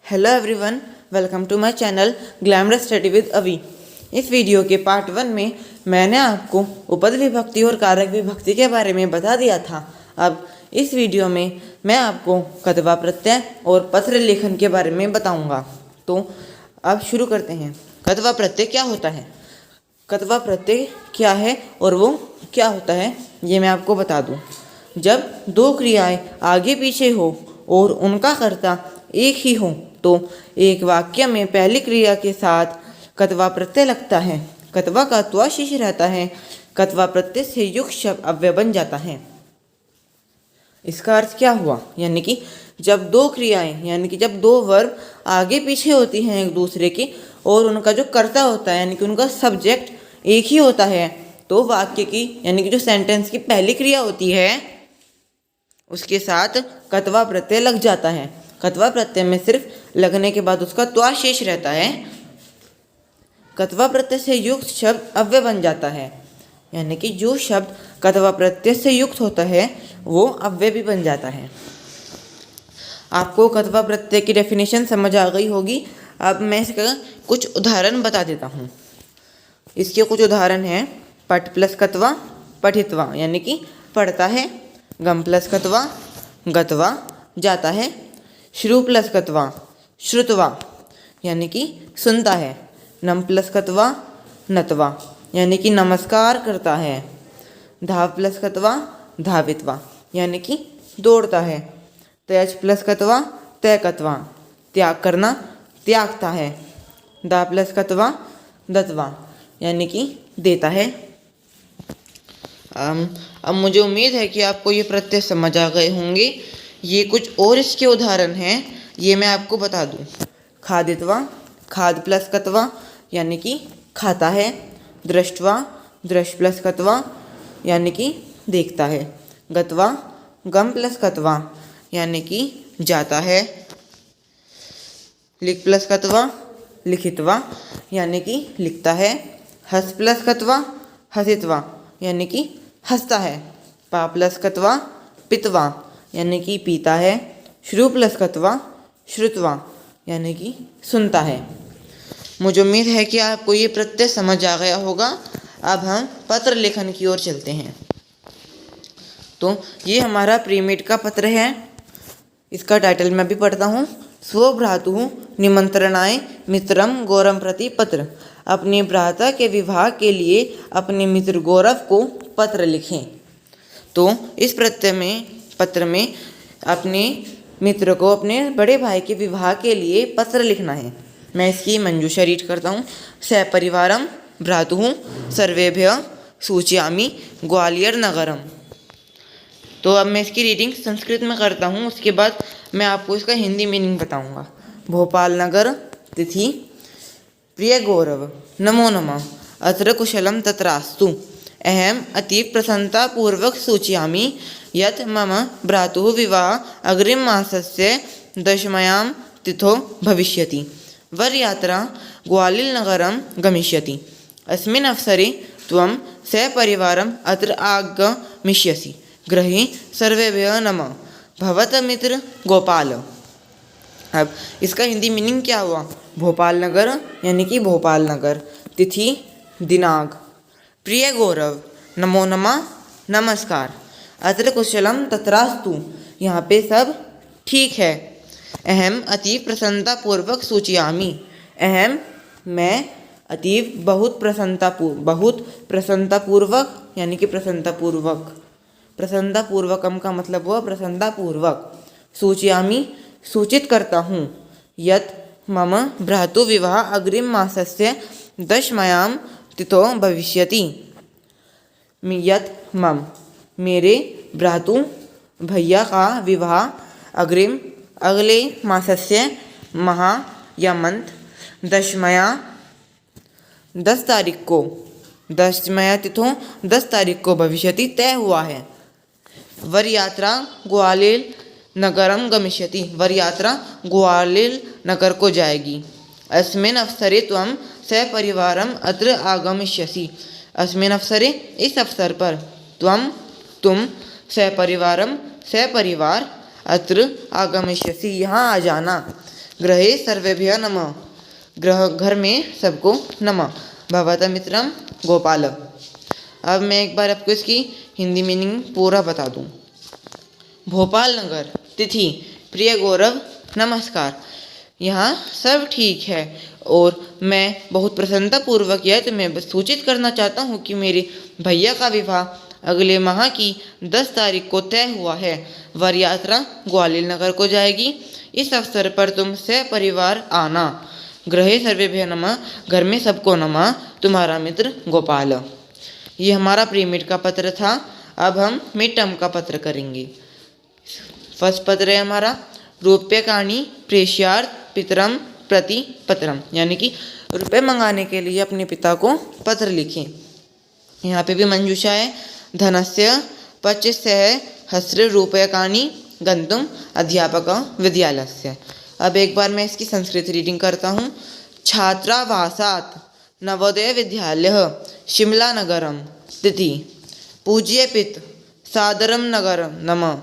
Hello everyone, welcome to my channel glamorous study with Avi. इस video के part 1 में मैंने आपको उपद विभक्ति और कारक विभक्ति के बारे में बता दिया था। अब इस वीडियो में मैं आपको कतवा प्रत्यय और पत्र लेखन के बारे में बताऊंगा। तो अब शुरू करते हैं। कतवा प्रत्यय क्या होता है, कतवा प्रत्यय क्या है और वो क्या होता है, ये मैं आपको बता दूं। जब दो क्रियाएं आगे पीछे हो और उनका कर्ता एक ही हो तो एक वाक्य में पहली क्रिया के साथ कतवा प्रत्यय लगता है। कतवा का त्वा शेष रहता है। कतवा प्रत्यय से युक्त शब्द अव्यय बन जाता है। इसका अर्थ क्या हुआ, यानी कि जब दो क्रियाएं यानी कि जब दो वर्ब आगे पीछे होती हैं एक दूसरे के और उनका जो कर्ता होता है यानी कि उनका सब्जेक्ट एक ही होता है, तो वाक्य की यानी कि जो सेंटेंस की पहली क्रिया होती है उसके साथ कतवा प्रत्यय लग जाता है। कतवा प्रत्यय में सिर्फ लगने के बाद उसका त्वा शेष रहता है। कतवा प्रत्यय से युक्त शब्द अव्यय बन जाता है, यानी कि जो शब्द कतवा प्रत्यय से युक्त होता है वो अव्यय भी बन जाता है। आपको कतवा प्रत्यय की डेफिनेशन समझ आ गई होगी। अब मैं इसका कुछ उदाहरण बता देता हूँ। इसके कुछ उदाहरण हैं। पठ प्लस कतवा पठित्वा यानी कि पढ़ता है। गम प्लस कतवा गतवा जाता है। श्रु प्लस कतवा श्रुतवा यानी कि सुनता है। नम प्लस कतवा नतवा यानी कि नमस्कार करता है। धाव प्लस कतवा धावित्वा यानी कि दौड़ता है। त्यज प्लस कतवा तयकत्वा त्याग करना त्यागता है। दा प्लस कतवा दत्वा यानी कि देता है। अब मुझे उम्मीद है कि आपको ये प्रत्यय समझ आ गए होंगे। ये कुछ और इसके उदाहरण हैं, ये मैं आपको बता दूं। खादित्वा खाद प्लस कतवा यानी कि खाता है। दृष्टवा दृश प्लस कतवा यानी कि देखता है। गतवा गम प्लस कतवा यानी कि जाता है। लिख प्लस कतवा लिखित्वा यानी कि लिखता है। हस प्लस कतवा हसित्वा यानी कि हंसता है। पा प्लस कतवा पितवा यानी कि पीता है। श्रु प्लस कतवा श्रुतवा यानी कि सुनता है। मुझे उम्मीद है कि आपको ये प्रत्यय समझ आ गया होगा। अब हम पत्र लेखन की ओर चलते हैं। तो ये हमारा प्रीमेड का पत्र है। इसका टाइटल मैं भी पढ़ता हूँ। स्वभ्रातु निमंत्रणाय मित्रम गौरव प्रति पत्र। अपने भ्राता के विवाह के लिए अपने मित्र गौरव को पत्र लिखें। तो इस पत्र में अपने मित्र को अपने बड़े भाई के विवाह के लिए पत्र लिखना है। मैं इसकी मंजूषा रीड करता हूँ। सपरिवारम भ्रातुः सर्वेभ्यः सूचयामि ग्वालियर नगरम। तो अब मैं इसकी रीडिंग संस्कृत में करता हूँ, उसके बाद मैं आपको इसका हिंदी मीनिंग बताऊँगा। भोपाल नगर तिथि प्रिय गौरव नमो नमः। अत्र कुशलम तत्रास्तु। अहम अतीव प्रसन्नतापूर्वक सूचयामि यत् मम भ्रातुः विवाह अग्रिम मासस्य 10वीं तिथौ भविष्यति। वरयात्रा ग्वालियर नगरं गमिष्यति। अस्मिन् अवसरे त्वं सपरिवारम् अत्र आगमिष्यसि। गृहे सर्वेभ्यः नमः। भवतः मित्र गोपाल। अब इसका हिंदी मीनिंग क्या हुआ। भोपाल नगर यानी कि भोपाल नगर। तिथि दिनांक प्रिय गौरव नमो नमः नमस्कार। अत्र कुशलम तत्रास्तु यहाँ पे सब ठीक है। अहम अतीव प्रसन्नतापूर्वक सूचयामि। अहम मैं अतीव बहुत प्रसन्नतापूर्वक यानी कि प्रसन्नतापूर्वकम का मतलब हुआ प्रसन्नतापूर्वक। सूचयामि सूचित करता हूँ। यत् मम भ्रातु विवाह अग्रिम मासस्य 10वीं तिथौ भविष्यति। यत् मम मेरे भ्रातु भैया का विवाह अगले मासस्य माह या मंथ 10 तारीख को 10वीं तिथौ 10 तारीख को भविष्यति तय हुआ है। वर यात्रा ग्वालियर नगरम गमिष्यति। वर यात्रा ग्वालियर नगर को जाएगी। अस्मिन् अवसरे त्वं सपरिवारम अत्र आगमिष्यसि। अस्मिन् अवसरे इस अवसर पर तुम सपरिवार अत्र आगमिष्यसि यहाँ आ जाना। गृहे सर्वेभ्यः नमः। घर में सबको नमः। भवतः मित्रम गोपाल। अब मैं एक बार आपको इसकी हिंदी मीनिंग पूरा बता दूं। भोपाल नगर, तिथि प्रिय गौरव नमस्कार। यहाँ सब ठीक है और मैं बहुत प्रसन्नतापूर्वक यह तुम्हें सूचित करना चाहता हूँ कि मेरे भैया का विवाह अगले माह की 10 तारीख को तय हुआ है। वर यात्रा ग्वालियर नगर को जाएगी। इस अवसर पर तुम सपरिवार आना। गृहे सर्वेभ्यः नमः। घर में सबको नमः। तुम्हारा मित्र गोपाल। ये हमारा प्रीमिड का पत्र था। अब हम मिड टर्म का पत्र करेंगे। फर्स्ट पत्र है हमारा रूप्यकाणि प्रेष्यार्थ पितरम प्रति पत्रम, यानी कि रुपए मंगाने के लिए अपने पिता को पत्र लिखें। यहाँ पे भी मंजूषा है। धनस्य 25 रूप्यकाणि गंतुम अध्यापक विद्यालयस्य। अब एक बार मैं इसकी संस्कृत रीडिंग करता हूँ। छात्रावासात् नवोदय विद्यालय शिमला नगरम तिथि पूज्य पित सादरम नगरम नमः।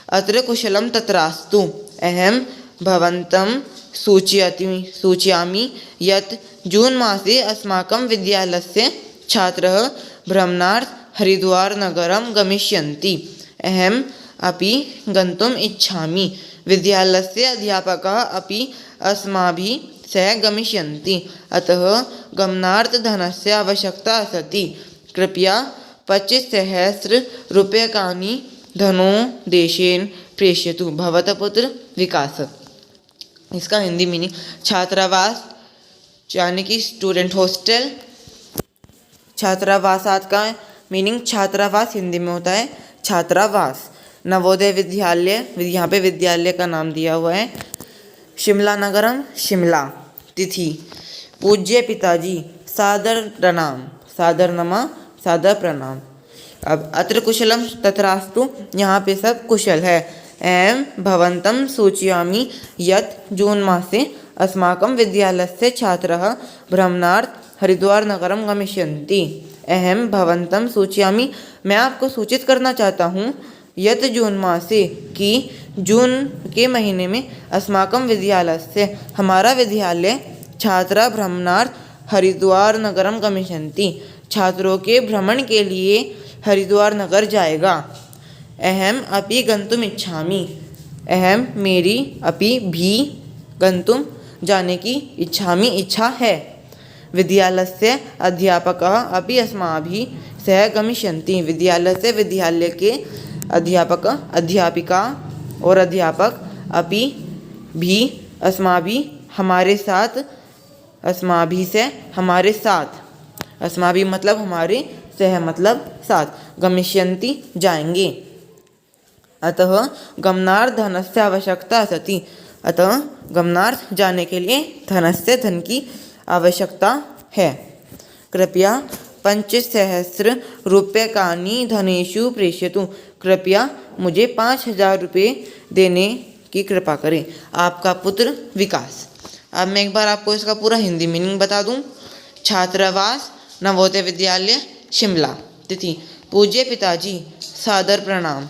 अत्र कुशलम तत्रास्तु। अहं भवन्तं सूचयामि यत् जून मासे अस्माकं विद्यालयस्य छात्रः भ्रमणार्थ हरिद्वार नगरं गमिष्यन्ति। अहम् अपि गन्तुम् इच्छामि। विद्यालयस्य अध्यापकाः अपि अस्माभिः सह गमिष्यन्ति। अतः गमनार्थ धनस्य आवश्यकता अस्ति। कृपया 25,000 रूप्यकाणि धनोदेशेन प्रेषयतु। भवतः पुत्र विकास। इसका हिंदी मीनिंग छात्रावास यानी कि स्टूडेंट हॉस्टल। छात्रावासात का मीनिंग छात्रावास हिंदी में होता है छात्रावास। नवोदय विद्यालय, यहाँ पे विद्यालय का नाम दिया हुआ है। शिमला नगरम शिमला। तिथि पूज्य पिताजी सादर प्रणाम। सादर नमः सादर प्रणाम। अब अत्र कुशलम तत्रास्तु, यहाँ पे सब कुशल है। एवं भवन्तं सूचयामि यत् जून मासे अस्माकं विद्यालयस्य छात्रः भ्रमणार्थ हरिद्वार नगरं गमिष्यन्ति। अहं भवन्तं सूचयामि, मैं आपको सूचित करना चाहता हूँ। यत् जून मासे कि जून के महीने में अस्माकं विद्यालयस्य हमारा विद्यालय छात्रा भ्रमणार्थ हरिद्वार नगरं गमिष्यन्ति, छात्रों के भ्रमण के लिए हरिद्वार नगर जाएगा। अहम अपि गंतुम इच्छामि। अहम मेरी, अपि भी, गंतुम जाने की, इच्छामि इच्छा है। विद्यालयस्य अध्यापकः अपि अस्माभिः सह गमिष्यन्ति। विद्यालय से विद्यालय के अध्यापक अध्यापिका और अध्यापक अपि भी अस्माभिः हमारे साथ, अस्माभिः से हमारे साथ, अस्माभिः मतलब हमारे, सह मतलब साथ, गमिष्यन्ति जाएंगे। अतः गमनार्थ धनस्य आवश्यकता अस्ति। अतः गमनार्थ जाने के लिए धनस्य, धन की आवश्यकता है। कृपया 25,000 रूप्यकाणि धनेषु प्रेषयतु। कृपया मुझे 5,000 रुपये देने की कृपा करें। आपका पुत्र विकास। अब मैं एक बार आपको इसका पूरा हिंदी मीनिंग बता दूं। छात्रावास नवोदय विद्यालय शिमला। तिथि पूज्य पिताजी सादर प्रणाम।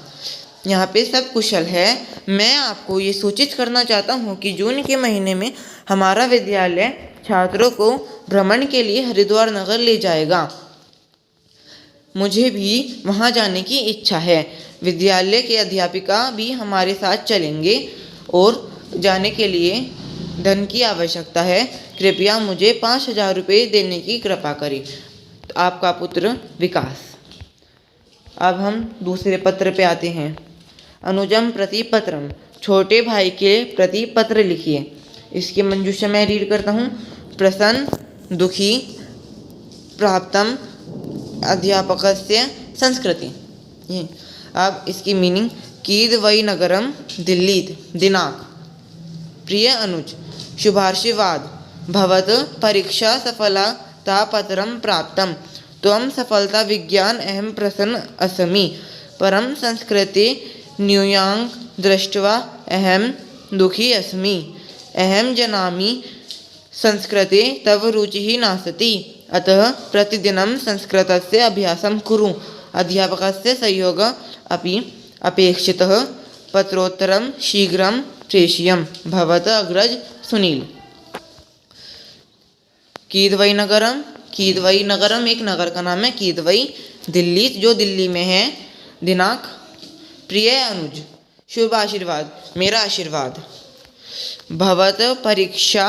यहाँ पे सब कुशल है। मैं आपको ये सूचित करना चाहता हूँ कि जून के महीने में हमारा विद्यालय छात्रों को भ्रमण के लिए हरिद्वार नगर ले जाएगा। मुझे भी वहाँ जाने की इच्छा है। विद्यालय के अध्यापिका भी हमारे साथ चलेंगे और जाने के लिए धन की आवश्यकता है। कृपया मुझे 5,000 रुपये देने की कृपा करें। आपका पुत्र विकास। अब हम दूसरे पत्र पे आते हैं। अनुजम प्रति पत्रम, छोटे भाई के प्रति पत्र लिखिए। इसकी मंजूषा मैं रीड करता हूँ। प्रसन्न दुखी प्राप्तम अध्यापकस्य संस्कृति। अब इसकी मीनिंग कीद वै नगरम दिल्लीत दिनांक। प्रिय अनुज, शुभाशीर्वाद भवत परीक्षा सफलता पत्रम प्राप्तम। त्वं सफलता विज्ञान अहम प्रसन्न अस्मि। परम संस्कृते न्यूनांक दृष्ट्वा अहम दुखी अस्मि। अहम जानामि संस्कृते तव रुचिः नास्ति। अतः प्रतिदिनं संस्कृतस्य अभ्यासं कुरु। अध्यापकस्य सहयोगः अपि अपेक्षितः। पत्रोत्तरं शीघ्रं प्रेषयम्। भवतः अग्रज सुनील। कीदवई नगरम, कीदवई नगरम एक नगर का नाम है, कीदवई दिल्ली जो दिल्ली में है। दिनांक प्रिय अनुज, शुभ आशीर्वाद मेरा आशीर्वाद। भवत परीक्षा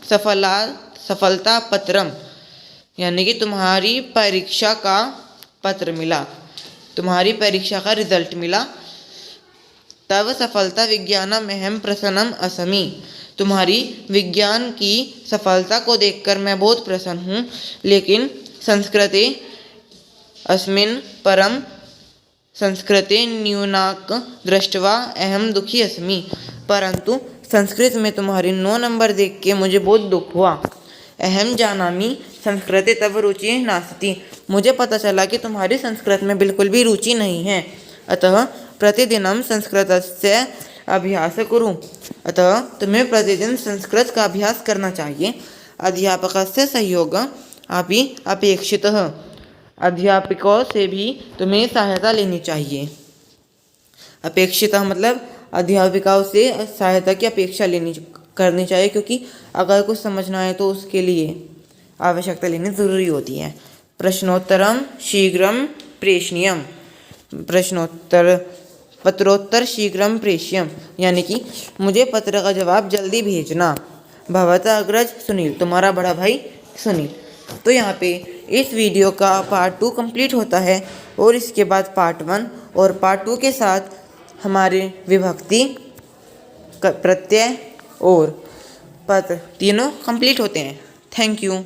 सफलता पत्रम, यानी कि तुम्हारी परीक्षा का पत्र मिला, तुम्हारी परीक्षा का रिजल्ट मिला। तब सफलता विज्ञानम अहम प्रसन्नम असमी, तुम्हारी विज्ञान की सफलता को देखकर मैं बहुत प्रसन्न हूँ, लेकिन संस्कृते अस्मिन् परम, संस्कृते न्यूनाक दृष्ट्वा अहम दुखी अस्मि, परंतु संस्कृत में तुम्हारी 9 नंबर देख के मुझे बहुत दुख हुआ। अहम जानामि संस्कृते तव रुचि नास्ति, मुझे पता चला कि तुम्हारी संस्कृत में बिल्कुल भी रुचि नहीं है। अतः प्रतिदिनं संस्कृतस्य अभ्यास कुरु, अतः तुम्हें प्रतिदिन संस्कृत का अभ्यास करना चाहिए। अध्यापकस्य सहयोगः अपि अपेक्षितः, अध्यापकों से भी तुम्हें सहायता लेनी चाहिए। अपेक्षितः मतलब अध्यापिकाओं से सहायता की अपेक्षा करनी चाहिए, क्योंकि अगर कुछ समझना है तो उसके लिए आवश्यकता लेनी ज़रूरी होती है। प्रश्नोत्तरम शीघ्रम प्रेषणीयम, पत्रोत्तर शीघ्रम प्रेष्यम, यानी कि मुझे पत्र का जवाब जल्दी भेजना। भवता अग्रज सुनील, तुम्हारा बड़ा भाई सुनील। तो यहाँ पे इस वीडियो का पार्ट 2 कंप्लीट होता है और इसके बाद पार्ट 1 और पार्ट 2 के साथ हमारे विभक्ति, प्रत्यय और पद तीनों कंप्लीट होते हैं। Thank you.